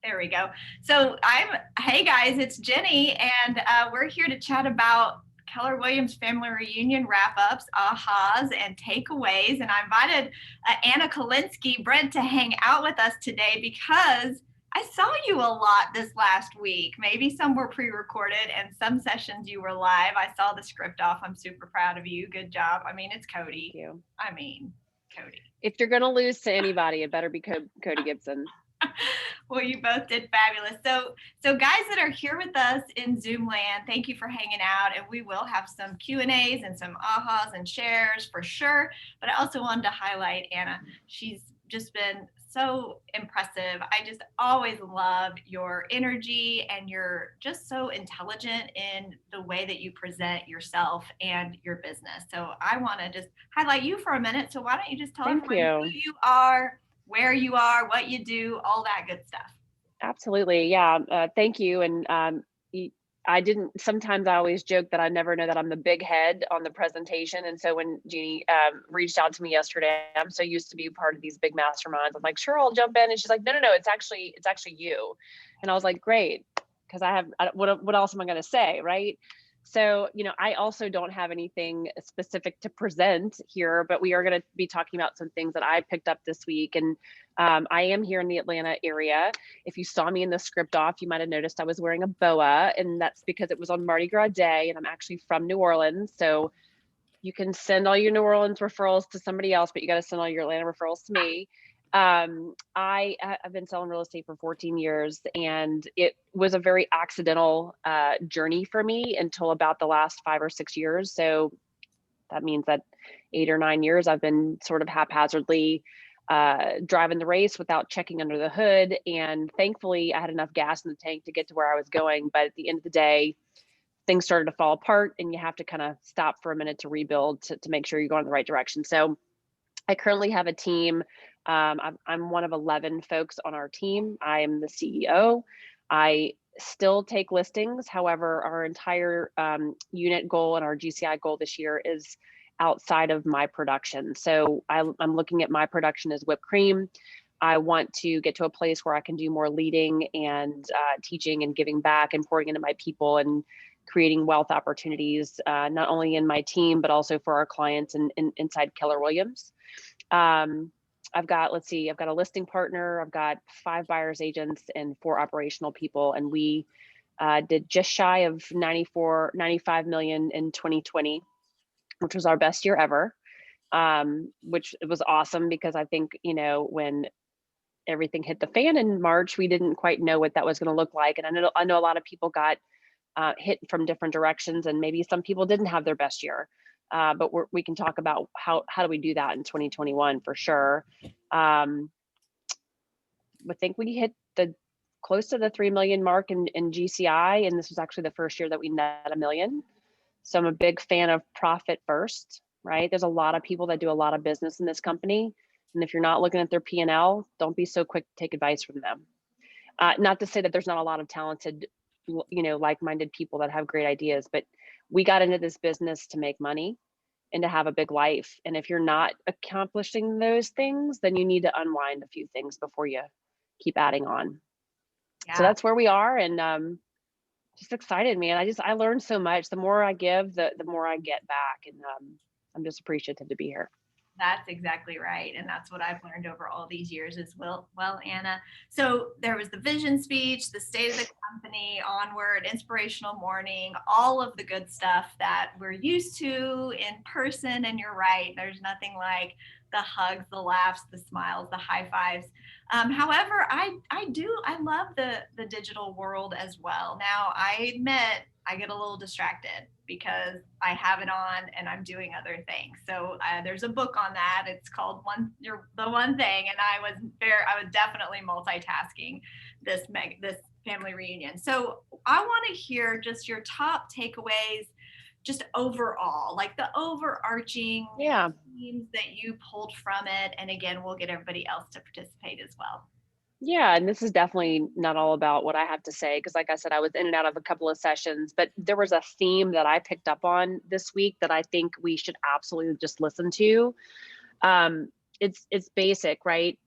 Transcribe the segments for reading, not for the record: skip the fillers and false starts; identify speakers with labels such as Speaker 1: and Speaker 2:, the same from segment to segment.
Speaker 1: There we go. So hey guys, it's Jennie, and we're here to chat about Keller Williams family reunion wrap-ups, ahas, and takeaways. And I invited Anna Kilinski, Brent, to hang out with us today because I saw you a lot this last week. Maybe some were pre-recorded and some sessions you were live. I saw the script off. I'm super proud of you. Good job. I mean, it's Cody.
Speaker 2: Thank you.
Speaker 1: I mean, Cody.
Speaker 2: If you're going to lose to anybody, it better be Cody Gibson.
Speaker 1: Well, you both did fabulous. So guys that are here with us in Zoom land, thank you for hanging out. And we will have some Q&As and some ahas and shares for sure. But I also wanted to highlight Anna. She's just been so impressive. I just always love your energy, and you're just so intelligent in the way that you present yourself and your business. So I want to just highlight you for a minute. So why don't you just tell everyone who you are, where you are, what you do, all that good stuff.
Speaker 2: Absolutely. Yeah. Thank you. And sometimes I always joke that I never know that I'm the big head on the presentation. And so when Jeannie reached out to me yesterday, I'm so used to be part of these big masterminds. I'm like, sure, I'll jump in. And she's like, no, it's actually you. And I was like, great. Because what else am I going to say? Right. So, I also don't have anything specific to present here, but we are going to be talking about some things that I picked up this week. And I am here in the Atlanta area. If you saw me in the script off, you might have noticed I was wearing a boa, and that's because it was on Mardi Gras Day, and I'm actually from New Orleans. So you can send all your New Orleans referrals to somebody else, but you got to send all your Atlanta referrals to me. I've been selling real estate for 14 years, and it was a very accidental journey for me until about the last 5 or 6 years. So that means that 8 or 9 years I've been sort of haphazardly driving the race without checking under the hood. And thankfully I had enough gas in the tank to get to where I was going. But at the end of the day, things started to fall apart, and you have to kind of stop for a minute to rebuild to make sure you're going in the right direction. So I currently have a team. I'm one of 11 folks on our team. I am the CEO. I still take listings. However, our entire unit goal and our GCI goal this year is outside of my production. So I'm looking at my production as whipped cream. I want to get to a place where I can do more leading and teaching and giving back and pouring into my people and creating wealth opportunities, not only in my team, but also for our clients and inside Keller Williams. I've got a listing partner, I've got 5 buyers agents and 4 operational people. And we did just shy of 95 million in 2020, which was our best year ever. Which was awesome because I think, when everything hit the fan in March, we didn't quite know what that was going to look like. And I know a lot of people got hit from different directions, and maybe some people didn't have their best year. But we can talk about how do we do that in 2021 for sure. I think we hit close to the 3 million mark in GCI, and this was actually the first year that we net $1 million. So I'm a big fan of profit first, right? There's a lot of people that do a lot of business in this company, and if you're not looking at their P&L, don't be so quick to take advice from them. Not to say that there's not a lot of talented, like-minded people that have great ideas, but we got into this business to make money and to have a big life. And if you're not accomplishing those things, then you need to unwind a few things before you keep adding on. Yeah. So that's where we are. And just excited, man. I learned so much. The more I give, the more I get back. And I'm just appreciative to be here.
Speaker 1: That's exactly right. And that's what I've learned over all these years as well, Anna. So there was the vision speech, the state of the company, onward, inspirational morning, all of the good stuff that we're used to in person. And you're right. There's nothing like the hugs, the laughs, the smiles, the high fives. However, I love the digital world as well. Now, I admit I get a little distracted because I have it on and I'm doing other things. So there's a book on that. It's called The One Thing, and I was definitely multitasking this family reunion. So I want to hear just your top takeaways, just overall, like the overarching themes that you pulled from it. And again, we'll get everybody else to participate as well.
Speaker 2: Yeah, and this is definitely not all about what I have to say, because like I said, I was in and out of a couple of sessions, but there was a theme that I picked up on this week that I think we should absolutely just listen to. It's basic, right?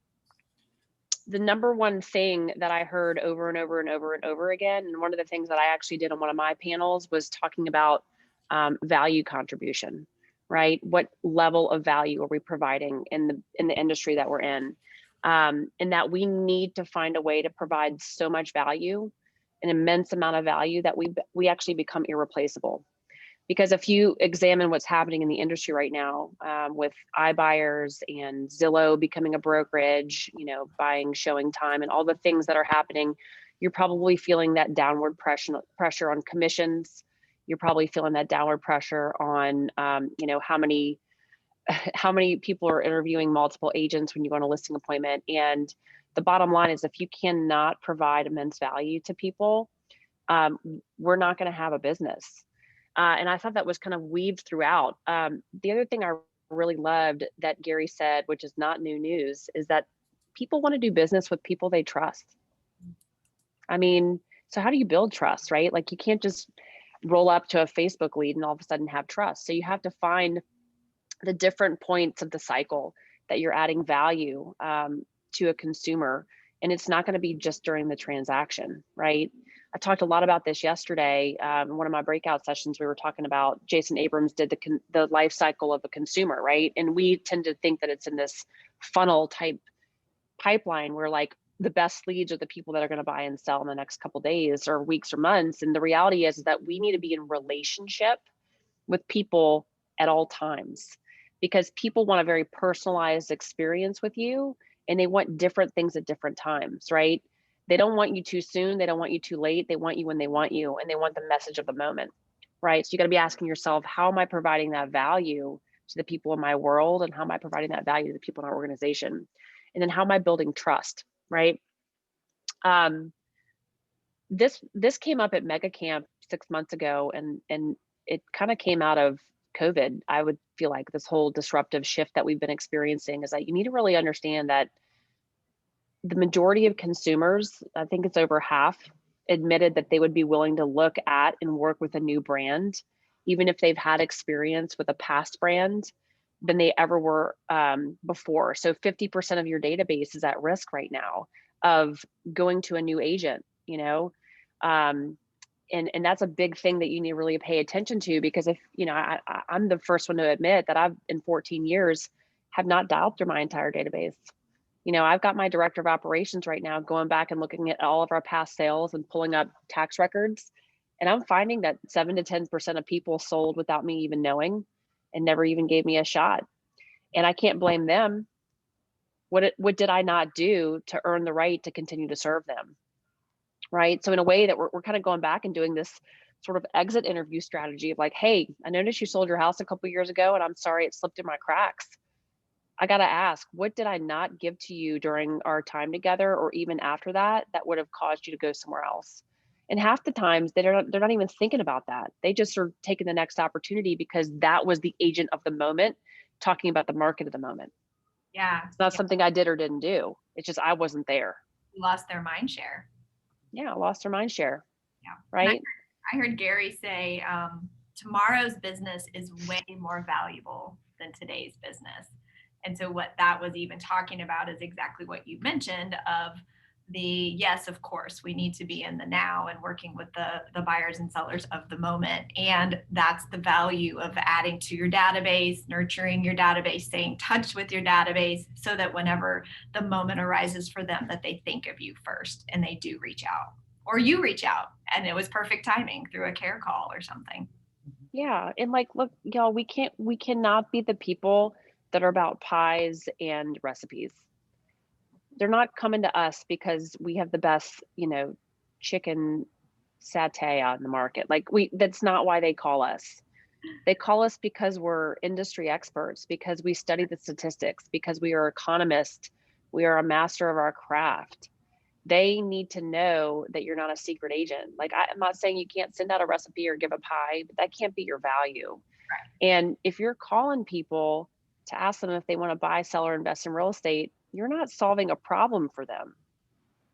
Speaker 2: the number one thing that I heard over and over and over and over again, and one of the things that I actually did on one of my panels was talking about value contribution, right? What level of value are we providing in the industry that we're in? And that we need to find a way to provide so much value, an immense amount of value, that we actually become irreplaceable. Because if you examine what's happening in the industry right now, with iBuyers and Zillow becoming a brokerage, buying showing time and all the things that are happening, you're probably feeling that downward pressure on commissions. You're probably feeling that downward pressure on, how many people are interviewing multiple agents when you go on a listing appointment. And the bottom line is, if you cannot provide immense value to people, we're not going to have a business. And I thought that was kind of weaved throughout. The other thing I really loved that Gary said, which is not new news, is that people want to do business with people they trust. I mean, so how do you build trust, right? Like, you can't just roll up to a Facebook lead and all of a sudden have trust. So you have to find the different points of the cycle that you're adding value to a consumer. And it's not going to be just during the transaction, right? I talked a lot about this yesterday. In one of my breakout sessions, we were talking about Jason Abrams did the life cycle of a consumer, right? And we tend to think that it's in this funnel type pipeline where, like, the best leads are the people that are going to buy and sell in the next couple of days or weeks or months. And the reality is that we need to be in relationship with people at all times, because people want a very personalized experience with you, and they want different things at different times, right? They don't want you too soon. They don't want you too late. They want you when they want you, and they want the message of the moment, right? So you got to be asking yourself, how am I providing that value to the people in my world? And how am I providing that value to the people in our organization? And then how am I building trust, right? This came up at Mega Camp 6 months ago, and it kind of came out of COVID. I would feel like this whole disruptive shift that we've been experiencing is that you need to really understand that the majority of consumers, I think it's over half, admitted that they would be willing to look at and work with a new brand, even if they've had experience with a past brand, than they ever were before. So 50% of your database is at risk right now of going to a new agent, and that's a big thing that you need to really pay attention to, because if, I'm the first one to admit that I've, in 14 years, have not dialed through my entire database. I've got my director of operations right now going back and looking at all of our past sales and pulling up tax records. And I'm finding that 7 to 10% of people sold without me even knowing and never even gave me a shot. And I can't blame them. What did I not do to earn the right to continue to serve them? Right. So in a way that we're kind of going back and doing this sort of exit interview strategy of like, hey, I noticed you sold your house a couple of years ago, and I'm sorry it slipped in my cracks. I got to ask, what did I not give to you during our time together, or even after that would have caused you to go somewhere else? And half the times they're not even thinking about that. They just are taking the next opportunity because that was the agent of the moment, talking about the market of the moment.
Speaker 1: Yeah.
Speaker 2: It's not something I did or didn't do. It's just I wasn't there.
Speaker 1: You lost their mind share.
Speaker 2: Yeah, lost their mind share.
Speaker 1: Yeah.
Speaker 2: Right.
Speaker 1: I heard Gary say, tomorrow's business is way more valuable than today's business. And so what that was even talking about is exactly what you mentioned of yes, of course, we need to be in the now and working with the buyers and sellers of the moment. And that's the value of adding to your database, nurturing your database, staying in touch with your database, so that whenever the moment arises for them, that they think of you first and they do reach out, or you reach out and it was perfect timing through a care call or something.
Speaker 2: Yeah. And like, look, y'all, we cannot be the people that are about pies and recipes. They're not coming to us because we have the best, chicken satay on the market. Like, that's not why they call us. They call us because we're industry experts, because we study the statistics, because we are economists, we are a master of our craft. They need to know that you're not a secret agent. Like, I'm not saying you can't send out a recipe or give a pie, but that can't be your value.
Speaker 1: Right.
Speaker 2: And if you're calling people to ask them if they want to buy, sell, or invest in real estate, you're not solving a problem for them.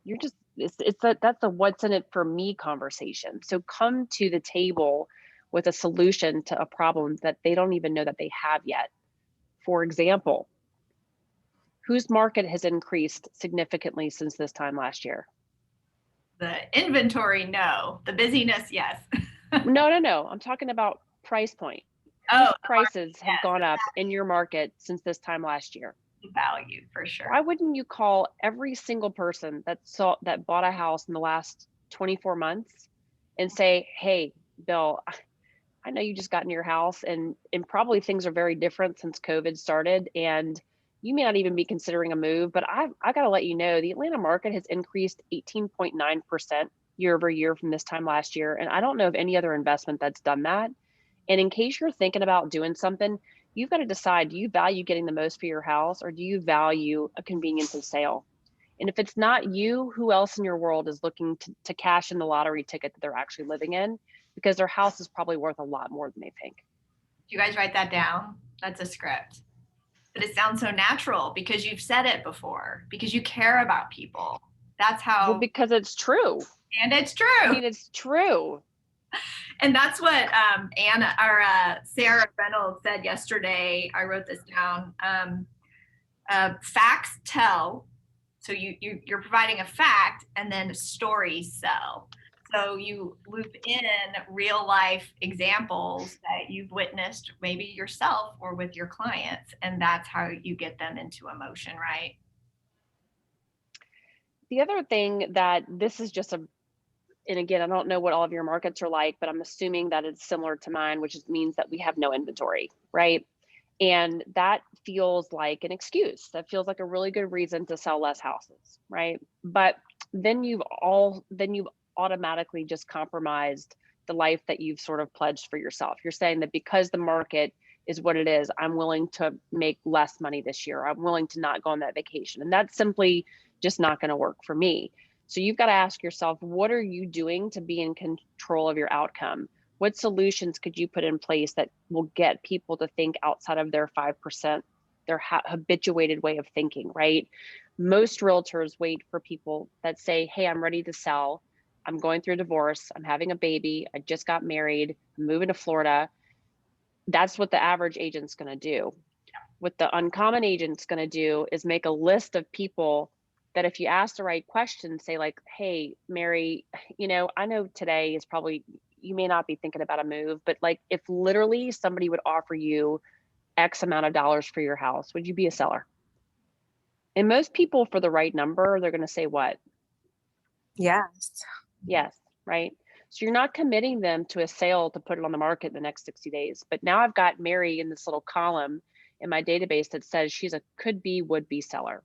Speaker 2: You're just, that's a what's in it for me conversation. So come to the table with a solution to a problem that they don't even know that they have yet. For example, Whose market has increased significantly since this time last year?
Speaker 1: The inventory, no. The busyness, yes.
Speaker 2: No. I'm talking about price point.
Speaker 1: Oh,
Speaker 2: Whose prices have
Speaker 1: yes,
Speaker 2: gone up in your market since this time last year?
Speaker 1: the value for sure.
Speaker 2: Why wouldn't you call every single person that bought a house in the last 24 months and say, "Hey, Bill, I know you just got in your house and probably things are very different since COVID started and you may not even be considering a move, but I got to let you know the Atlanta market has increased 18.9% year over year from this time last year. And I don't know of any other investment that's done that. And in case you're thinking about doing something, you've got to decide, do you value getting the most for your house or do you value a convenience of sale? And if it's not you, who else in your world is looking to cash in the lottery ticket that they're actually living in? Because their house is probably worth a lot more than they think.
Speaker 1: Do you guys write that down? That's a script. But it sounds so natural because you've said it before, because you care about people. That's how.
Speaker 2: Well, because it's true.
Speaker 1: And it's true.
Speaker 2: I mean, it's true.
Speaker 1: And that's what Anna or Sarah Reynolds said yesterday. I wrote this down. Facts tell. So you're providing a fact, and then stories sell. So you loop in real life examples that you've witnessed, maybe yourself or with your clients, and that's how you get them into emotion, right?
Speaker 2: The other thing that this is just and again, I don't know what all of your markets are like, but I'm assuming that it's similar to mine, which means that we have no inventory, right? And that feels like an excuse. That feels like a really good reason to sell less houses, right? But then you've automatically just compromised the life that you've sort of pledged for yourself. You're saying that because the market is what it is, I'm willing to make less money this year. I'm willing to not go on that vacation. And that's simply just not going to work for me. So you've got to ask yourself, what are you doing to be in control of your outcome? What solutions could you put in place that will get people to think outside of their 5%, their habituated way of thinking, right? Most realtors wait for people that say, hey, I'm ready to sell. I'm going through a divorce. I'm having a baby. I just got married. I'm moving to Florida. That's what the average agent's going to do. What the uncommon agent's going to do is make a list of people that if you ask the right questions, say like, hey, Mary, I know today is probably, you may not be thinking about a move, but like if literally somebody would offer you X amount of dollars for your house, would you be a seller? And most people for the right number, they're going to say what?
Speaker 3: Yes.
Speaker 2: Yes, right? So you're not committing them to a sale to put it on the market in the next 60 days. But now I've got Mary in this little column in my database that says she's a could-be, would-be seller.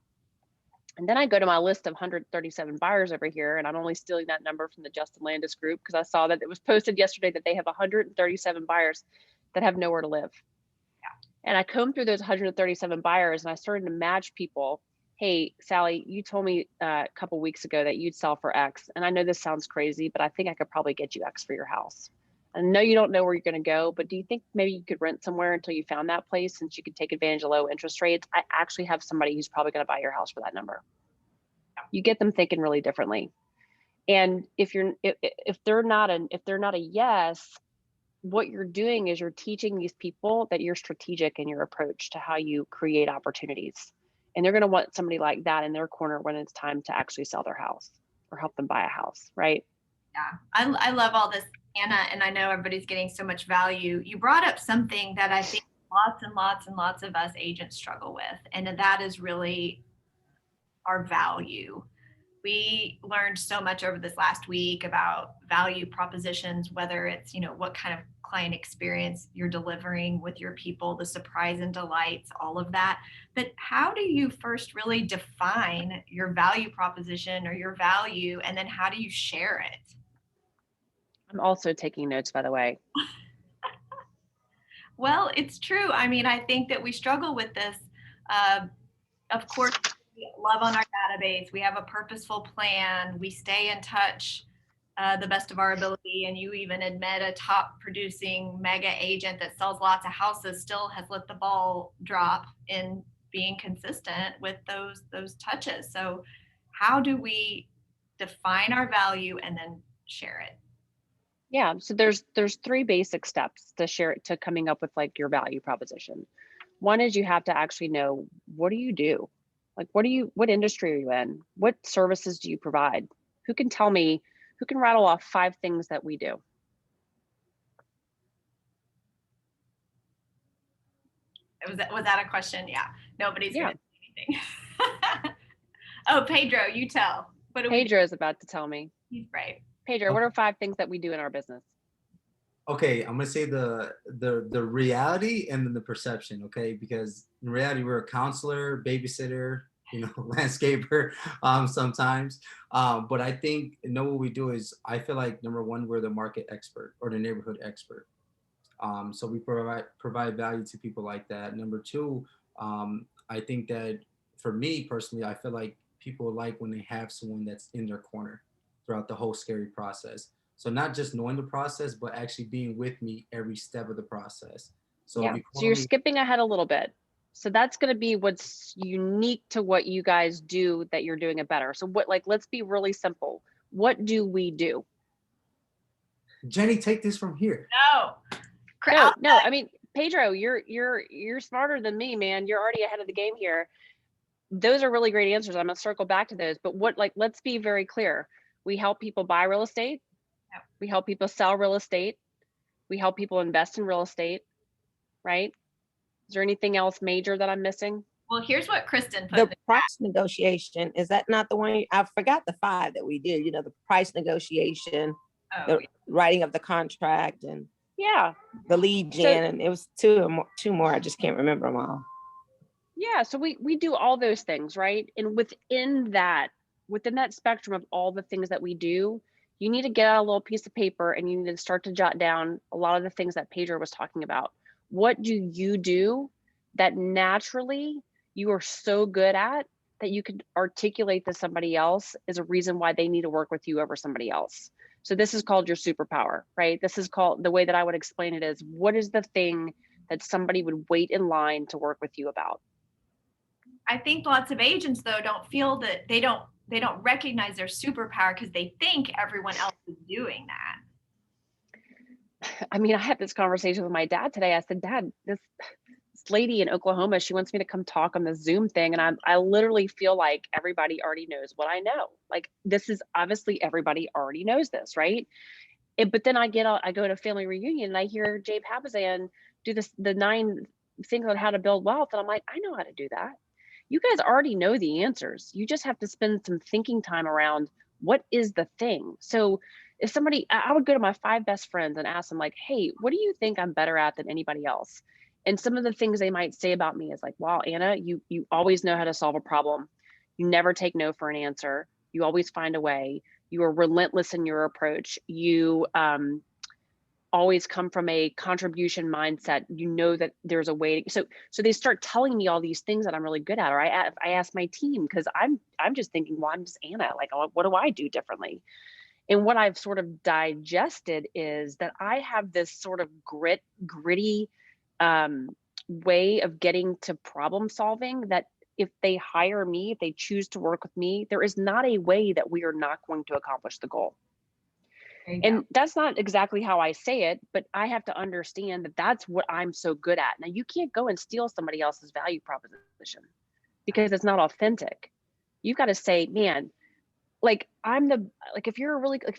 Speaker 2: And then I go to my list of 137 buyers over here, and I'm only stealing that number from the Justin Landis group because I saw that it was posted yesterday that they have 137 buyers that have nowhere to live. Yeah. And I combed through those 137 buyers and I started to match people. Hey, Sally, you told me a couple weeks ago that you'd sell for X. And I know this sounds crazy, but I think I could probably get you X for your house. I know you don't know where you're going to go, but do you think maybe you could rent somewhere until you found that place since you could take advantage of low interest rates? I actually have somebody who's probably going to buy your house for that number. You get them thinking really differently. And if they're not a yes, what you're doing is you're teaching these people that you're strategic in your approach to how you create opportunities. And they're going to want somebody like that in their corner when it's time to actually sell their house or help them buy a house, right?
Speaker 1: Yeah, I love all this, Anna, and I know everybody's getting so much value. You brought up something that I think lots and lots and lots of us agents struggle with, and that is really our value. We learned so much over this last week about value propositions, whether it's, what kind of client experience you're delivering with your people, the surprise and delights, all of that. But how do you first really define your value proposition or your value, and then how do you share it?
Speaker 2: I'm also taking notes, by the way.
Speaker 1: Well, it's true. I mean, I think that we struggle with this. Of course, we love on our database. We have a purposeful plan. We stay in touch the best of our ability. And you even admit a top producing mega agent that sells lots of houses still has let the ball drop in being consistent with those touches. So how do we define our value and then share it?
Speaker 2: Yeah. So there's three basic steps to share it, to coming up with like your value proposition. One is you have to actually know, what do you do? Like, what industry are you in? What services do you provide? Who can rattle off 5 things that we do?
Speaker 1: Was that a question? Yeah. Nobody's
Speaker 2: Yeah.
Speaker 1: going to say anything. Oh, Pedro, you tell. What do we do?
Speaker 2: Pedro is about to tell me.
Speaker 1: He's brave.
Speaker 2: Pedro, what are 5 things that we do in our business?
Speaker 4: Okay, I'm gonna say the reality and then the perception, okay? Because in reality, we're a counselor, babysitter, landscaper, sometimes. But I think what we do is I feel like number one, we're the market expert or the neighborhood expert. So we provide value to people like that. Number two, I think that for me personally, I feel like people like when they have someone that's in their corner throughout the whole scary process. So not just knowing the process, but actually being with me every step of the process. So if you
Speaker 2: So
Speaker 4: call
Speaker 2: you're
Speaker 4: me,
Speaker 2: skipping ahead a little bit. So that's going to be what's unique to what you guys do that you're doing it better. So let's be really simple. What do we do?
Speaker 4: Jennie, take this from here.
Speaker 2: No, I mean, Pedro, you're smarter than me, man. You're already ahead of the game here. Those are really great answers. I'm gonna circle back to those, but let's be very clear. We help people buy real estate.
Speaker 1: Yep.
Speaker 2: We help people sell real estate. We help people invest in real estate, right? Is there anything else major that I'm missing?
Speaker 1: Well, here's what Kristen put.
Speaker 3: The price negotiation, is that not the one? I forgot the 5 that we did, the price negotiation,
Speaker 1: Oh,
Speaker 3: the writing of the contract and
Speaker 2: Yeah.
Speaker 3: the lead gen, and it was two more. I just can't remember them all.
Speaker 2: Yeah, so we do all those things, right? And within that spectrum of all the things that we do, you need to get out a little piece of paper and you need to start to jot down a lot of the things that Pedro was talking about. What do you do that naturally you are so good at that you can articulate to somebody else is a reason why they need to work with you over somebody else? So this is called your superpower, right? This is called, the way that I would explain it is, what is the thing that somebody would wait in line to work with you about?
Speaker 1: I think lots of agents though don't feel that they don't recognize their superpower because they think everyone else is doing that.
Speaker 2: I mean, I had this conversation with my dad today. I said, Dad, this lady in Oklahoma, she wants me to come talk on the Zoom thing. And I literally feel like everybody already knows what I know. Like, this is obviously everybody already knows this, right? But then I go to a family reunion and I hear Jay Papasan do the 9 things on how to build wealth. And I'm like, I know how to do that. You guys already know the answers. You just have to spend some thinking time around what is the thing. So if I would go to my 5 best friends and ask them like, hey, what do you think I'm better at than anybody else? And some of the things they might say about me is like, wow, Anna, you always know how to solve a problem. You never take no for an answer. You always find a way. You are relentless in your approach. You always come from a contribution mindset. You know that there's a way. So they start telling me all these things that I'm really good at. Or I ask my team, because I'm just thinking, well, I'm just Anna. Like, what do I do differently? And what I've sort of digested is that I have this sort of gritty way of getting to problem solving, that if they hire me, if they choose to work with me, there is not a way that we are not going to accomplish the goal. And that's not exactly how I say it, but I have to understand that that's what I'm so good at. Now, you can't go and steal somebody else's value proposition because it's not authentic. You've got to say, man, like, if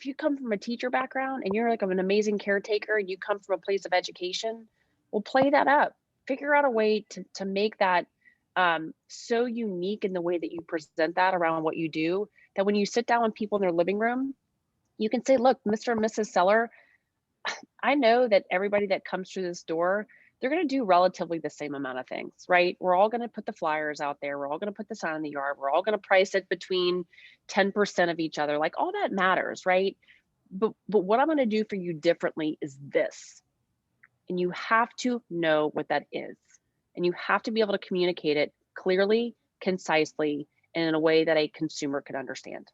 Speaker 2: you come from a teacher background and you're like an amazing caretaker and you come from a place of education, well, play that up. Figure out a way to make that so unique in the way that you present that around what you do, that when you sit down with people in their living room, you can say, look, Mr. and Mrs. Seller, I know that everybody that comes through this door, they're going to do relatively the same amount of things, right? We're all going to put the flyers out there. We're all going to put the sign in the yard. We're all going to price it between 10% of each other. Like, all that matters, right? But what I'm going to do for you differently is this. And you have to know what that is. And you have to be able to communicate it clearly, concisely, and in a way that a consumer could understand.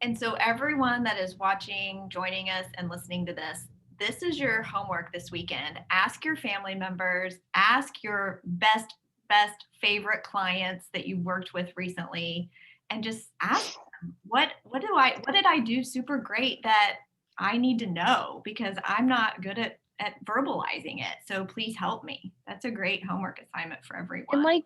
Speaker 1: And so everyone that is watching, joining us, and listening to this is your homework this weekend. Ask your family members, ask your best favorite clients that you worked with recently, and just ask them, what did I do super great that I need to know, because I'm not good at verbalizing it. So please help me. That's a great homework assignment for everyone.
Speaker 2: And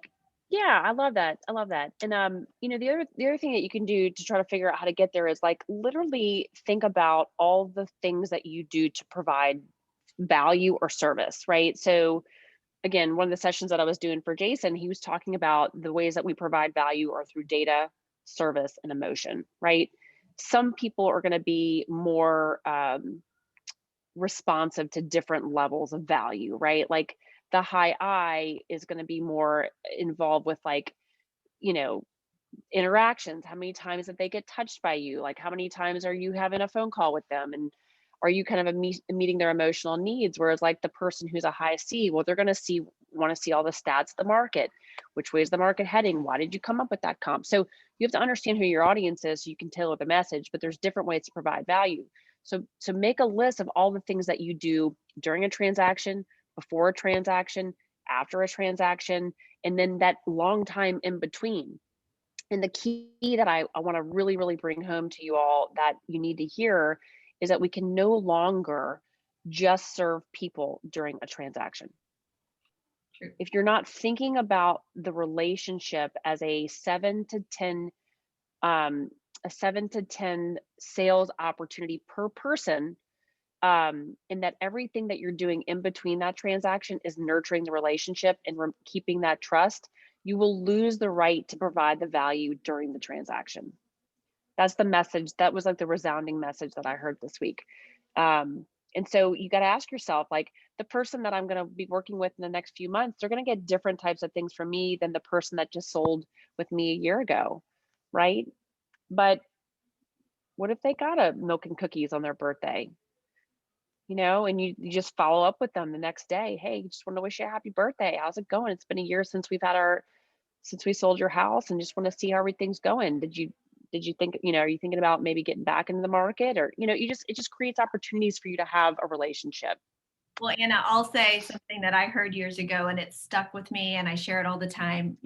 Speaker 2: Yeah, I love that. I love that. And the other thing that you can do to try to figure out how to get there is like literally think about all the things that you do to provide value or service, right? So again, one of the sessions that I was doing for Jason, he was talking about the ways that we provide value are through data, service, and emotion, right? Some people are going to be more responsive to different levels of value, right? Like the high I is going to be more involved with like, you know, interactions. How many times that they get touched by you? Like how many times are you having a phone call with them? And are you kind of meeting their emotional needs? Whereas like the person who's a high C, well, they're going to want to see all the stats of the market. Which way is the market heading? Why did you come up with that comp? So you have to understand who your audience is so you can tailor the message, but there's different ways to provide value. So make a list of all the things that you do during a transaction, before a transaction, after a transaction, and then that long time in between. And the key that I want to really, really bring home to you all that you need to hear is that we can no longer just serve people during a transaction.
Speaker 1: True.
Speaker 2: If you're not thinking about the relationship as a 7 to 10 um, a 7 to 10 sales opportunity per person, and that everything that you're doing in between that transaction is nurturing the relationship and keeping that trust, you will lose the right to provide the value during the transaction. That's the message. That was like the resounding message that I heard this week. And so you got to ask yourself, like the person that I'm going to be working with in the next few months, they're going to get different types of things from me than the person that just sold with me a year ago, right? But what if they got a milk and cookies on their birthday? And you just follow up with them the next day. Hey, just want to wish you a happy birthday. How's it going? It's been a year since we sold your house and just want to see how everything's going. Did you think, are you thinking about maybe getting back into the market or, it just creates opportunities for you to have a relationship.
Speaker 1: Well, Anna, I'll say something that I heard years ago and it stuck with me and I share it all the time.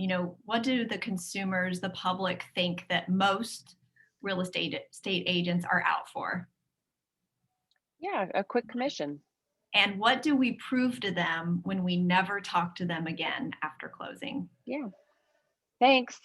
Speaker 1: What do the consumers, the public think that most real estate agents are out for?
Speaker 2: Yeah, a quick commission.
Speaker 1: And what do we prove to them when we never talk to them again after closing?
Speaker 2: Yeah. Thanks.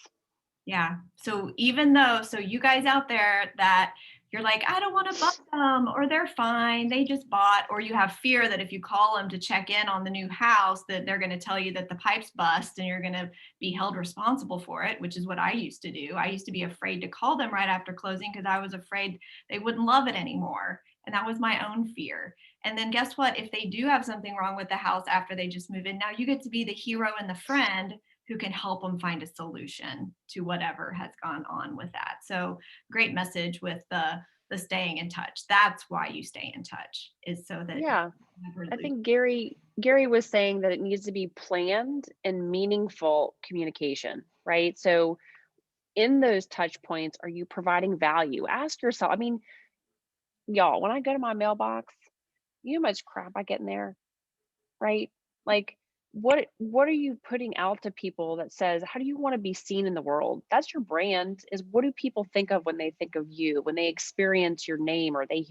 Speaker 1: Yeah. So you guys out there that you're like, I don't want to bust them, or they're fine, they just bought, or you have fear that if you call them to check in on the new house, that they're going to tell you that the pipes bust and you're going to be held responsible for it, which is what I used to do. I used to be afraid to call them right after closing because I was afraid they wouldn't love it anymore. And that was my own fear. And then guess what? If they do have something wrong with the house after they just move in, now you get to be the hero and the friend who can help them find a solution to whatever has gone on with that. So great message with the staying in touch. That's why you stay in touch, is so that
Speaker 2: Yeah.
Speaker 1: never
Speaker 2: I
Speaker 1: lose.
Speaker 2: think Gary was saying that it needs to be planned and meaningful communication, right? So in those touch points, are you providing value? Ask yourself. I mean, y'all, when I go to my mailbox, you know how much crap I get in there, right? Like what are you putting out to people that says, how do you want to be seen in the world? That's your brand. Is what do people think of when they think of you, when they experience your name or they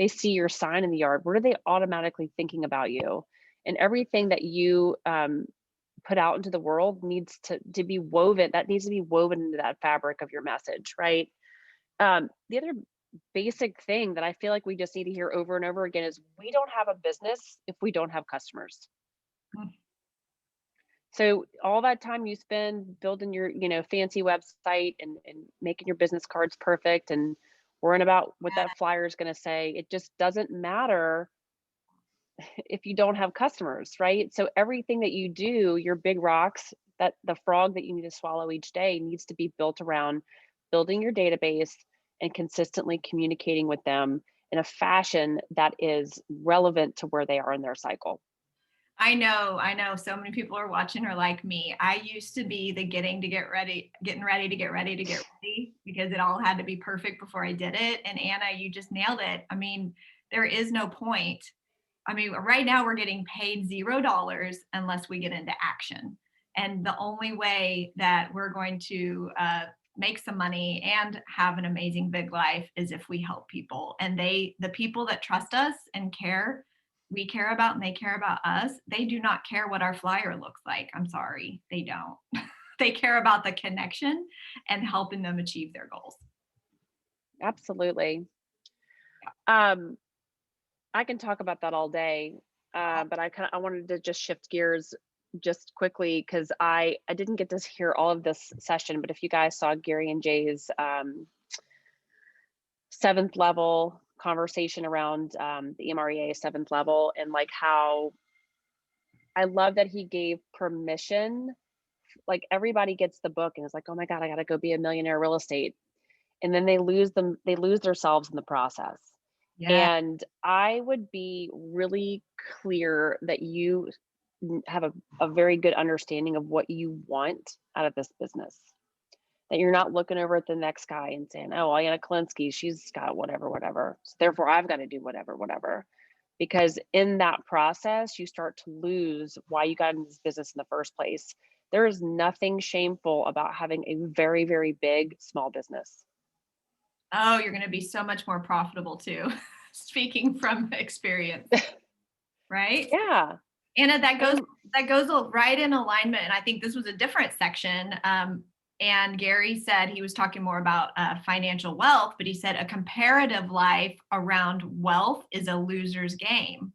Speaker 2: see your sign in the yard? What are they automatically thinking about you? And everything that you put out into the world needs to be woven. That needs to be woven into that fabric of your message, right? The other basic thing that I feel like we just need to hear over and over again is we don't have a business if we don't have customers.
Speaker 1: Mm.
Speaker 2: So all that time you spend building your, fancy website and making your business cards perfect and worrying about what that flyer is going to say, it just doesn't matter if you don't have customers, right? So everything that you do, your big rocks, that the frog that you need to swallow each day needs to be built around building your database and consistently communicating with them in a fashion that is relevant to where they are in their cycle.
Speaker 1: I know so many people are watching are like me. I used to be the getting ready to get ready because it all had to be perfect before I did it. And Anna, you just nailed it. I mean, there is no point. I mean, right now we're getting paid $0 unless we get into action. And the only way that we're going to make some money and have an amazing big life is if we help people. And the people that trust us and care, we care about and they care about us, they do not care what our flyer looks like. I'm sorry, they don't. They care about the connection and helping them achieve their goals.
Speaker 2: I can talk about that all day, but I wanted to just shift gears just quickly because I didn't get to hear all of this session, but if you guys saw Gary and Jay's 7th level conversation around the MREA 7th level, and like how I love that he gave permission. Like everybody gets the book and is like, oh my God, I got to go be a millionaire real estate. And then they lose themselves in the process.
Speaker 1: Yeah.
Speaker 2: And I would be really clear that you have a very good understanding of what you want out of this business. That you're not looking over at the next guy and saying, oh, Anna Kilinski, she's got whatever. So therefore I've got to do whatever. Because in that process, you start to lose why you got in this business in the first place. There is nothing shameful about having a very, very big small business.
Speaker 1: Oh, you're going to be so much more profitable too. Speaking from experience, right?
Speaker 2: Yeah.
Speaker 1: Anna, that goes right in alignment. And I think this was a different section. And Gary said he was talking more about financial wealth, but he said a comparative life around wealth is a loser's game.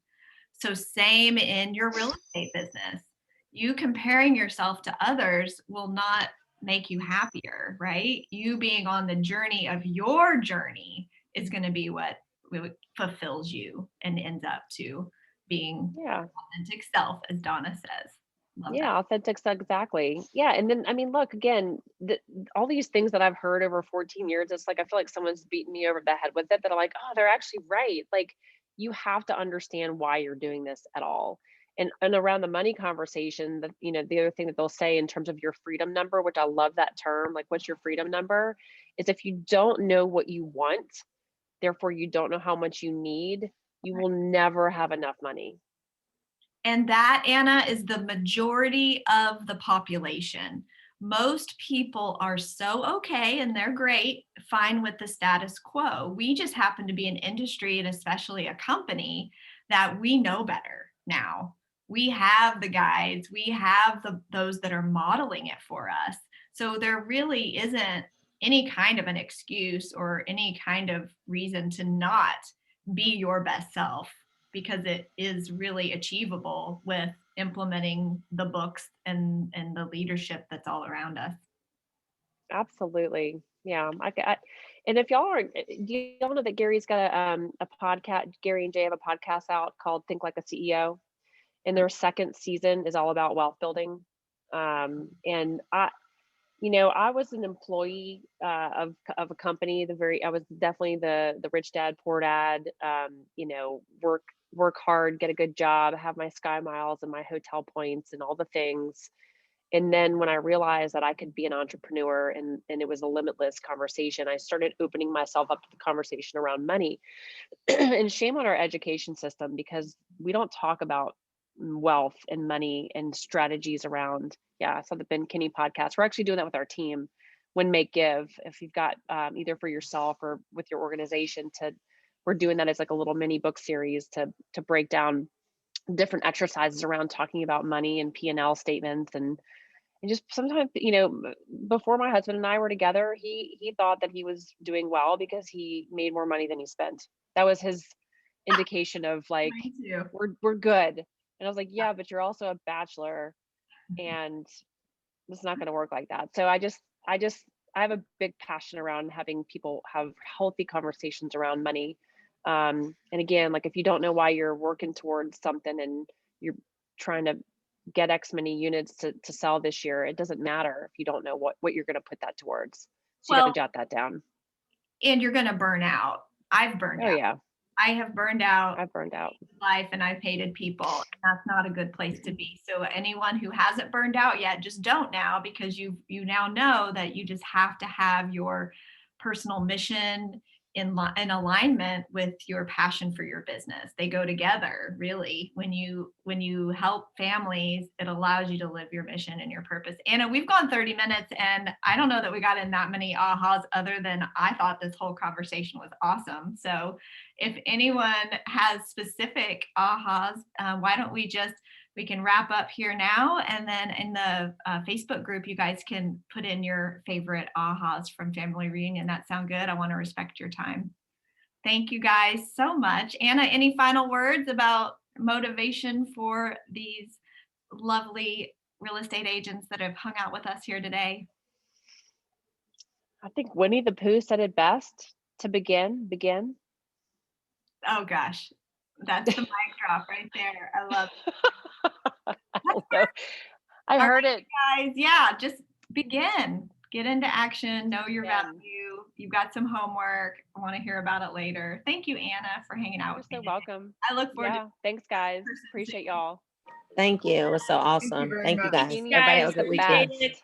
Speaker 1: So same in your real estate business. You comparing yourself to others will not make you happier, right? You being on the journey of your journey is going to be what fulfills you and ends up to being authentic self, as Donna says. Love that.
Speaker 2: Authentic, exactly. Yeah. And then, I mean, look, again, all these things that I've heard over 14 years, it's like, I feel like someone's beating me over the head with it, that I'm like, oh, they're actually right. Like, you have to understand why you're doing this at all. And around the money conversation, that, you know, the other thing that they'll say in terms of your freedom number, which I love that term, like, what's your freedom number, is if you don't know what you want, therefore you don't know how much you need, you will never have enough money.
Speaker 1: And that, Anna, is the majority of the population. Most people are so okay, and they're great, fine with the status quo. We just happen to be an industry, and especially a company, that we know better now. We have the guides, we have those that are modeling it for us. So there really isn't any kind of an excuse or any kind of reason to not be your best self, because it is really achievable with implementing the books and the leadership that's all around us.
Speaker 2: Absolutely. Yeah. And if y'all are, do y'all know that Gary's got a podcast, Gary and Jay have a podcast out called Think Like a CEO, and their 2nd season is all about wealth building. And I was an employee of a company. I was definitely the rich dad, poor dad. Work hard, get a good job, have my Sky Miles and my hotel points and all the things. And then when I realized that I could be an entrepreneur and it was a limitless conversation, I started opening myself up to the conversation around money. And shame on our education system, because we don't talk about wealth and money and strategies around. I saw the Ben Kinney podcast. We're actually doing that with our team, When Make Give. If you've got either for yourself or with your organization, we're doing that as like a little mini book series to break down different exercises around talking about money and P&L statements. And just sometimes, before my husband and I were together, he thought that he was doing well because he made more money than he spent. That was his indication of like, we're good. And I was like, yeah, but you're also a bachelor, and it's not going to work like that. So I have a big passion around having people have healthy conversations around money. And again, like, if you don't know why you're working towards something and you're trying to get X many units to sell this year, it doesn't matter if you don't know what you're going to put that towards. So you got to jot that down.
Speaker 1: And you're going to burn out. I've burned out.
Speaker 2: Yeah.
Speaker 1: I have burned out.
Speaker 2: I've burned out
Speaker 1: life, and I've hated people. That's not a good place to be. So anyone who hasn't burned out yet, just don't now, because you now know that you just have to have your personal mission in alignment with your passion for your business. They go together, really. When you help families, it allows you to live your mission and your purpose. Anna, we've gone 30 minutes, and I don't know that we got in that many ahas, other than I thought this whole conversation was awesome. So if anyone has specific ahas, why don't we can wrap up here now, and then in the Facebook group, you guys can put in your favorite ahas from Family Reunion. That sound good? I want to respect your time. Thank you guys so much. Anna, any final words about motivation for these lovely real estate agents that have hung out with us here today?
Speaker 2: I think Winnie the Pooh said it best. To begin.
Speaker 1: Oh gosh, that's the mic drop right there. I love it.
Speaker 2: I don't know. I
Speaker 1: All
Speaker 2: heard
Speaker 1: right,
Speaker 2: it.
Speaker 1: guys. Yeah, just begin. Get into action. Know your
Speaker 2: Begin.
Speaker 1: value. You've got some homework. I want to hear about it later. Thank you, Anna, for hanging out
Speaker 2: You're
Speaker 1: with me
Speaker 2: so
Speaker 1: today.
Speaker 2: welcome.
Speaker 1: I look forward
Speaker 2: Yeah.
Speaker 1: to
Speaker 2: Thanks, guys.
Speaker 1: in-person
Speaker 2: Appreciate
Speaker 1: soon.
Speaker 2: y'all.
Speaker 3: Thank you. It was so awesome.
Speaker 1: very
Speaker 3: Thank you
Speaker 1: much.
Speaker 3: guys.
Speaker 2: Jeannie,
Speaker 3: Everybody
Speaker 2: you're
Speaker 3: have a
Speaker 2: the
Speaker 3: good weekend.
Speaker 2: best.